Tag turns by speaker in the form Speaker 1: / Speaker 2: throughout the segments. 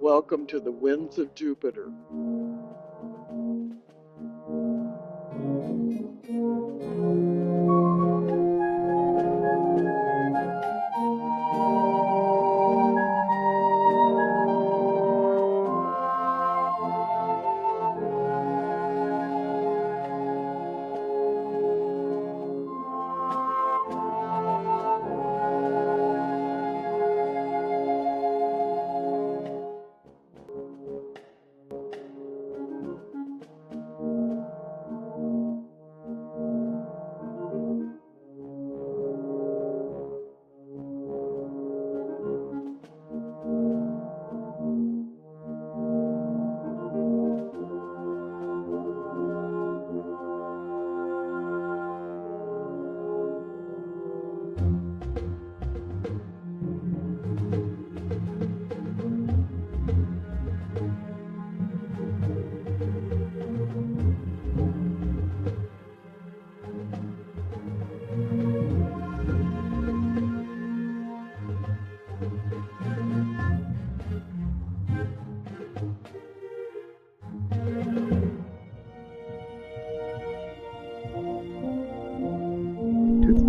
Speaker 1: Welcome to the winds of Jupiter.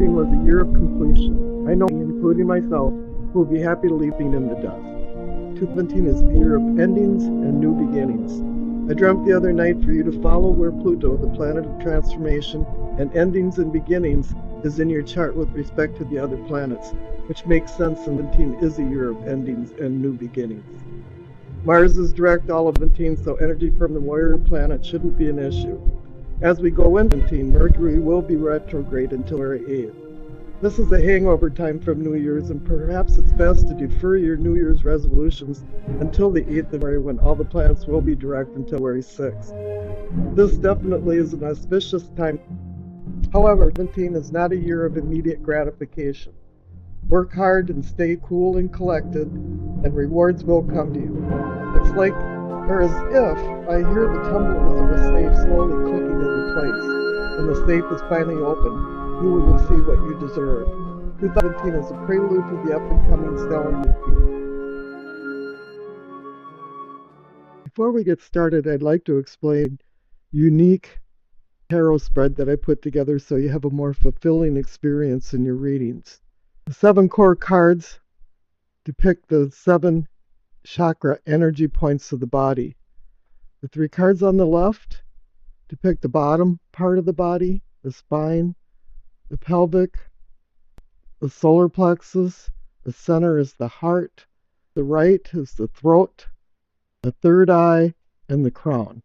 Speaker 1: Was a year of completion. I know, including myself, who will be happy to leave in the dust. 2017 is the year of endings and new beginnings. I dreamt the other night for you to follow where Pluto, the planet of transformation and endings and beginnings, is in your chart with respect to the other planets, which makes sense. 17 is a year of endings and new beginnings. Mars is direct all of 17, so energy from the warrior planet shouldn't be an issue. As we go into 17, Mercury will be retrograde until February 8th. This is a hangover time from New Year's, and perhaps it's best to defer your New Year's resolutions until the 8th of February, when all the planets will be direct until February 6th. This definitely is an auspicious time. However, 17 is not a year of immediate gratification. Work hard and stay cool and collected, and rewards will come to you. It's like, or as if, I hear the tumblers of a safe slowly clicking into place. When the safe is finally open, you will see what you deserve. 2017 is a prelude to the up-and-coming stellar repeat. Before we get started, I'd like to explain a unique tarot spread that I put together so you have a more fulfilling experience in your readings. The 7 core cards depict the 7 chakra energy points of the body. The 3 cards on the left depict the bottom part of the body, the spine, the pelvic, the solar plexus. The center is the heart. The right is the throat, the third eye, and the crown.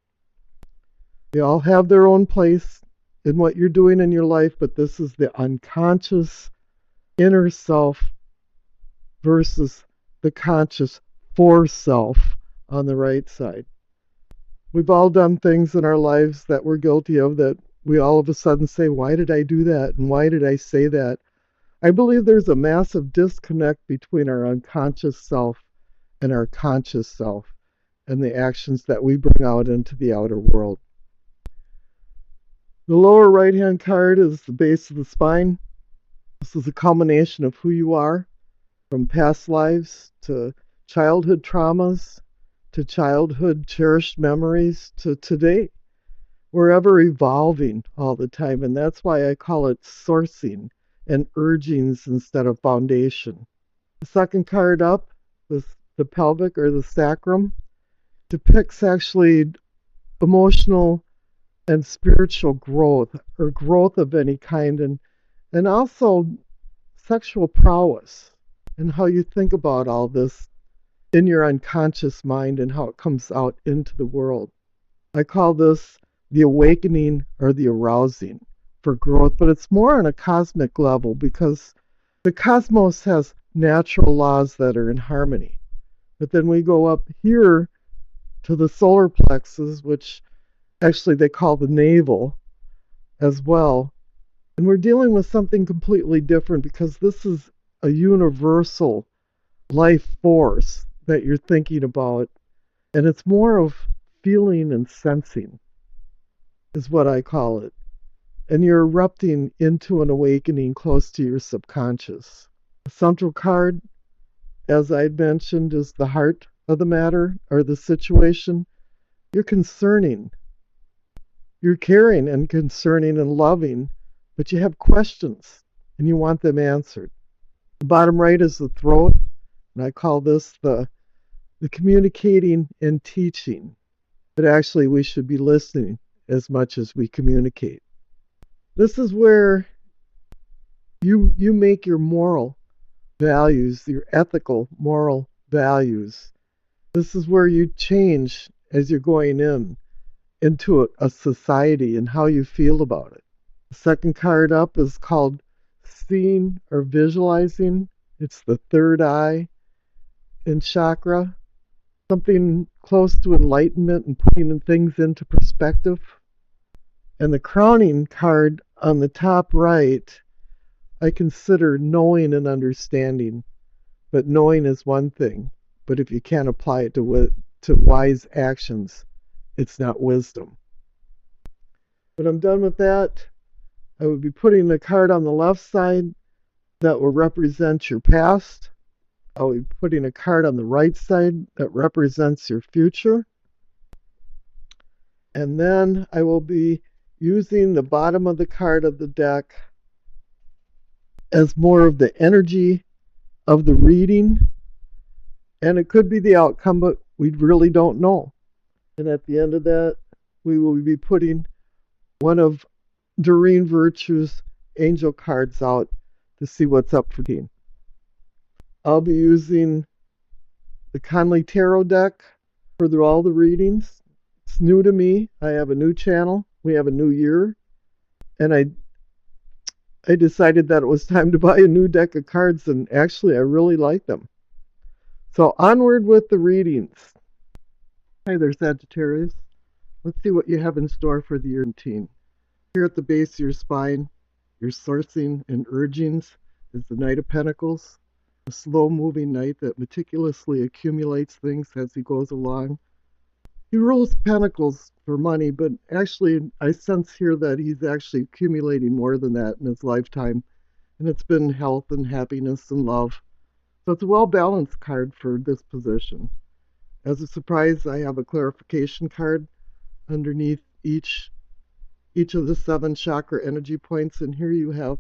Speaker 1: They all have their own place in what you're doing in your life, but this is the unconscious inner self versus the conscious for self on the right side. We've all done things in our lives that we're guilty of that we all of a sudden say, why did I do that? And why did I say that? I believe there's a massive disconnect between our unconscious self and our conscious self and the actions that we bring out into the outer world. The lower right-hand card is the base of the spine. This is a culmination of who you are, from past lives to childhood traumas to childhood cherished memories to today. We're ever evolving all the time, and that's why I call it sourcing and urgings instead of foundation. The second card up, the pelvic or the sacrum, depicts actually emotional and spiritual growth, or growth of any kind, and also sexual prowess, and how you think about all this in your unconscious mind and how it comes out into the world. I call this the awakening or the arousing for growth, but it's more on a cosmic level because the cosmos has natural laws that are in harmony. But then we go up here to the solar plexus, which actually they call the navel as well. And we're dealing with something completely different because this is a universal life force that you're thinking about. And it's more of feeling and sensing is what I call it. And you're erupting into an awakening close to your subconscious. The central card, as I mentioned, is the heart of the matter or the situation. You're concerning. You're caring and concerning and loving, but you have questions and you want them answered. The bottom right is the throat, and I call this the communicating and teaching. But actually, we should be listening as much as we communicate. This is where you make your moral values, your ethical, moral values. This is where you change as you're going into a society and how you feel about it. The second card up is called seeing or visualizing. It's the third eye in chakra, something close to enlightenment and putting things into perspective. And the crowning card on the top right, I consider knowing and understanding. But knowing is one thing, but if you can't apply it to wise actions, it's not wisdom. When I'm done with that, I would be putting the card on the left side that will represent your past. I'll be putting a card on the right side that represents your future. And then I will be using the bottom of the card of the deck as more of the energy of the reading. And it could be the outcome, but we really don't know. And at the end of that, we will be putting one of Doreen Virtue's angel cards out to see what's up for Dean. I'll be using the Conley Tarot deck for all the readings. It's new to me. I have a new channel. We have a new year. And I decided that it was time to buy a new deck of cards, and actually I really like them. So onward with the readings. Hi there, Sagittarius. Let's see what you have in store for the year 19. Here at the base of your spine, your sourcing and urgings is the Knight of Pentacles, a slow-moving knight that meticulously accumulates things as he goes along. He rules pentacles for money, but actually I sense here that he's actually accumulating more than that in his lifetime, and it's been health and happiness and love. So it's a well-balanced card for this position. As a surprise, I have a clarification card underneath each of the 7 chakra energy points, and here you have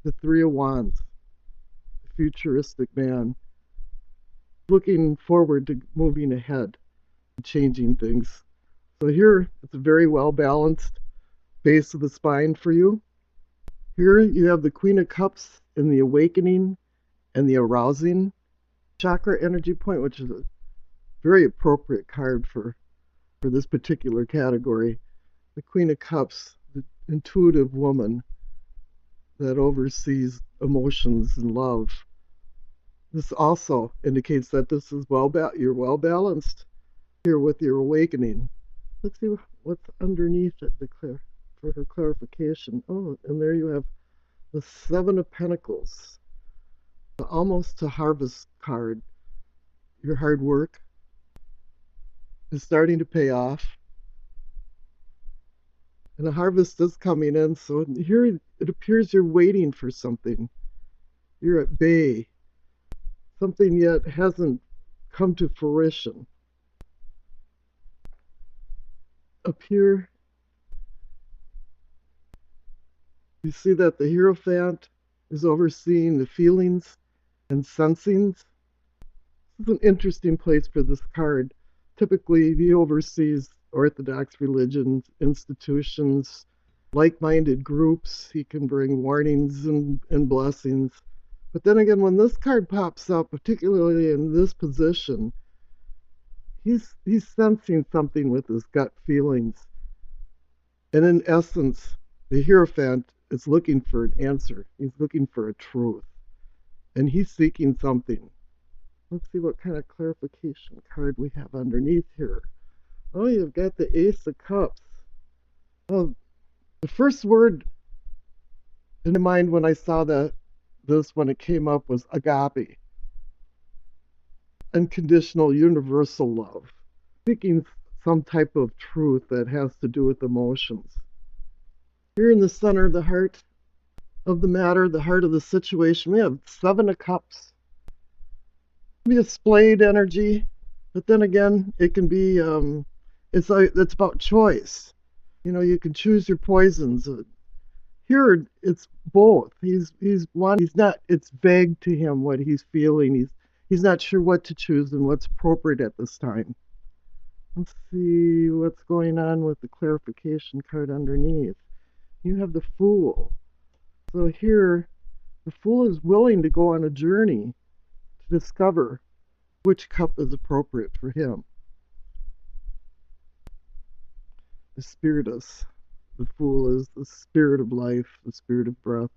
Speaker 1: the Three of Wands, the futuristic man, looking forward to moving ahead and changing things. So here, it's a very well-balanced base of the spine for you. Here you have the Queen of Cups in the awakening and the arousing chakra energy point, which is a very appropriate card for this particular category. The Queen of Cups, the intuitive woman that oversees emotions and love. This also indicates that this is you're well balanced here with your awakening. Let's see what's underneath it for her clarification. Oh, and there you have the 7 of Pentacles, the almost to harvest card. Your hard work is starting to pay off. And a harvest is coming in, so here it appears you're waiting for something. You're at bay. Something yet hasn't come to fruition. Up here, you see that the Hierophant is overseeing the feelings and sensings. This is an interesting place for this card. Typically, he oversees Orthodox religions, institutions, like-minded groups. He can bring warnings and blessings. But then again, when this card pops up, particularly in this position, he's sensing something with his gut feelings. And in essence, the Hierophant is looking for an answer. He's looking for a truth. And he's seeking something. Let's see what kind of clarification card we have underneath here. Oh, you've got the Ace of Cups. Oh, the first word in my mind when I saw this when it came up was agape. Unconditional, universal love. Seeking some type of truth that has to do with emotions. Here in the center, the heart of the matter, the heart of the situation, we have 7 of Cups. Displayed energy, But then again, it can be it's about choice. You know, you can choose your poisons. Here it's both. He's not, it's vague to him what he's feeling. He's not sure what to choose and what's appropriate at this time. Let's see what's going on with the clarification card underneath. You have the Fool. So here, the Fool is willing to go on a journey to discover which cup is appropriate for him. The Spiritus. The Fool is the spirit of life, the spirit of breath.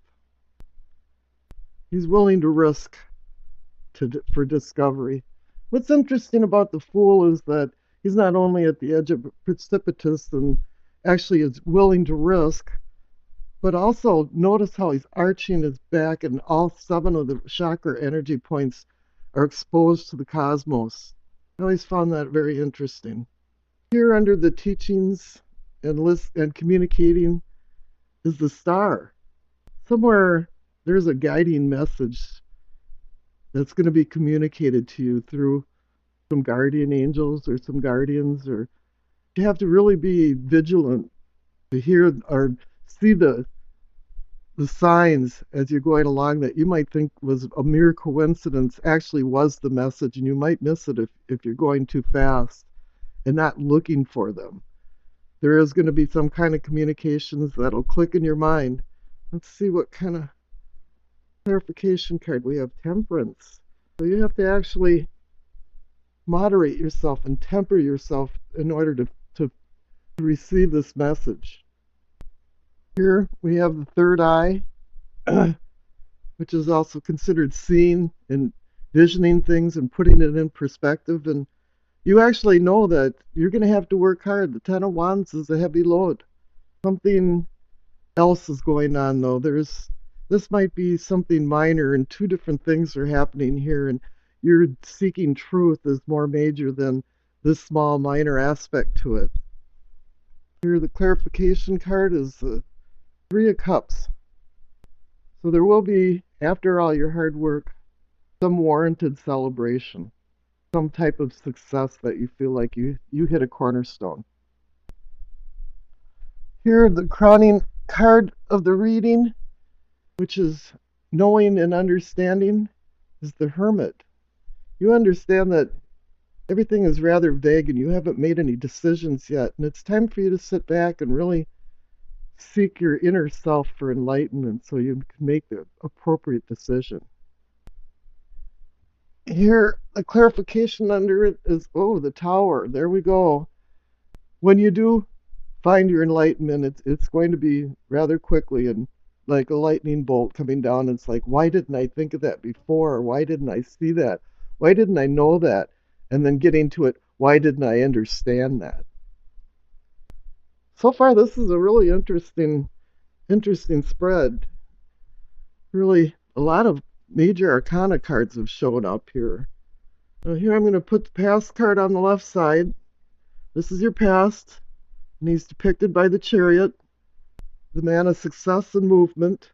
Speaker 1: He's willing to risk for discovery. What's interesting about the Fool is that he's not only at the edge of a precipice and actually is willing to risk, but also notice how he's arching his back and all 7 of the chakra energy points are exposed to the cosmos. I always found that very interesting. Here under the teachings and communicating is the Star. Somewhere there's a guiding message that's going to be communicated to you through some guardian angels or some guardians, or you have to really be vigilant to hear or see the signs as you're going along that you might think was a mere coincidence actually was the message, and you might miss it if you're going too fast and not looking for them. There is going to be some kind of communications that'll click in your mind. Let's see what kind of clarification card we have. Temperance. So you have to actually moderate yourself and temper yourself in order to receive this message. Here we have the third eye, which is also considered seeing and visioning things and putting it in perspective. And you actually know that you're going to have to work hard. The 10 of Wands is a heavy load. Something else is going on, though. This might be something minor, and 2 different things are happening here, and you're seeking truth is more major than this small minor aspect to it. Here the clarification card is the 3 of Cups. So there will be, after all your hard work, some warranted celebration, some type of success that you feel like you hit a cornerstone. Here the crowning card of the reading, which is knowing and understanding, is the Hermit. You understand that everything is rather vague and you haven't made any decisions yet, and it's time for you to sit back and really seek your inner self for enlightenment so you can make the appropriate decision. Here, a clarification under it is, oh, the Tower. There we go. When you do find your enlightenment, it's going to be rather quickly and like a lightning bolt coming down. It's like, why didn't I think of that before? Or why didn't I see that? Why didn't I know that? And then getting to it, why didn't I understand that? So far, this is a really interesting spread. Really, a lot of major arcana cards have shown up here. Now here I'm going to put the past card on the left side. This is your past, and he's depicted by the Chariot, the man of success and movement.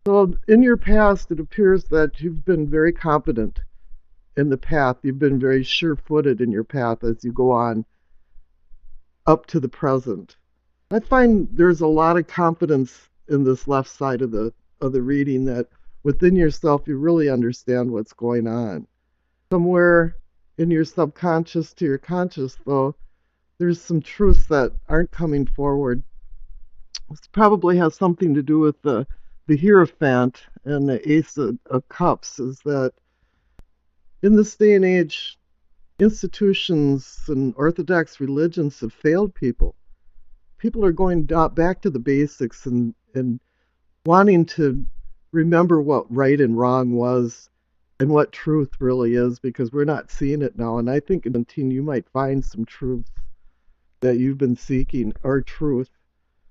Speaker 1: So in your past, it appears that you've been very competent in the path. You've been very sure-footed in your path as you go on up to the present. I find there's a lot of confidence in this left side of the reading, that within yourself you really understand what's going on. Somewhere in your subconscious to your conscious, though, there's some truths that aren't coming forward. This probably has something to do with the Hierophant and the Ace of Cups, is that in this day and age, institutions and orthodox religions have failed people. People are going back to the basics and wanting to remember what right and wrong was and what truth really is, because we're not seeing it now. And I think in 19 you might find some truth that you've been seeking, or truth.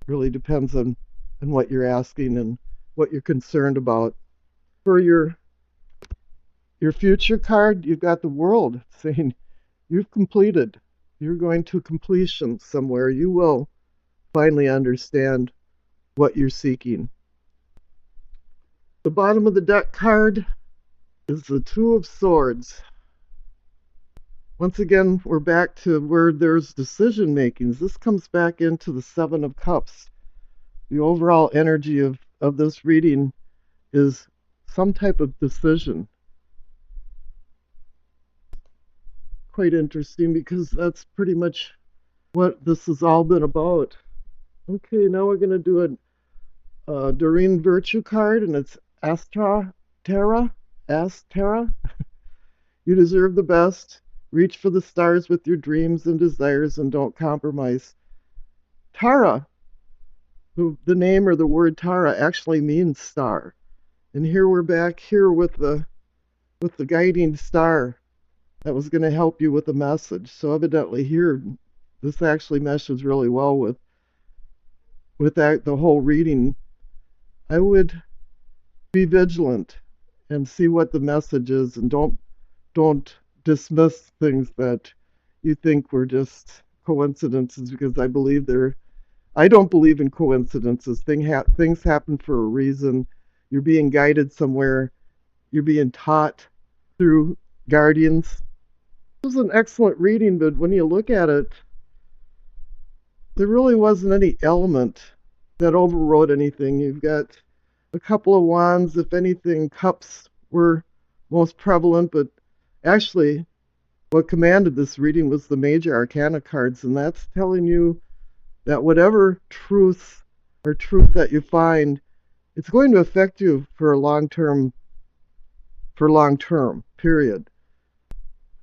Speaker 1: Really depends on what you're asking and what you're concerned about. For your future card, you've got the World, saying you've completed. You're going to completion somewhere. You will finally understand what you're seeking. The bottom of the deck card is the Two of Swords. Once again, we're back to where there's decision makings. This comes back into the Seven of Cups. The overall energy of this reading is some type of decision. Quite interesting because that's pretty much what this has all been about. Okay, now we're going to do a Doreen Virtue card, and it's Astera. You deserve the best. Reach for the stars with your dreams and desires and don't compromise. Tara, the name or the word Tara actually means star. And here we're back here with the guiding star that was going to help you with the message. So evidently here, this actually meshes really well with the whole reading. I would be vigilant and see what the message is, and don't dismiss things that you think were just coincidences, because I don't believe in coincidences. Things happen for a reason. You're being guided somewhere. You're being taught through guardians. It was an excellent reading, but when you look at it, there really wasn't any element that overrode anything. You've got a couple of wands. If anything, cups were most prevalent, but actually what commanded this reading was the major arcana cards, and that's telling you that whatever truth that you find, it's going to affect you for long term, period.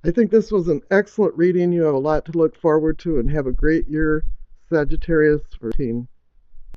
Speaker 1: I think this was an excellent reading. You have a lot to look forward to, and have a great year, Sagittarius 14.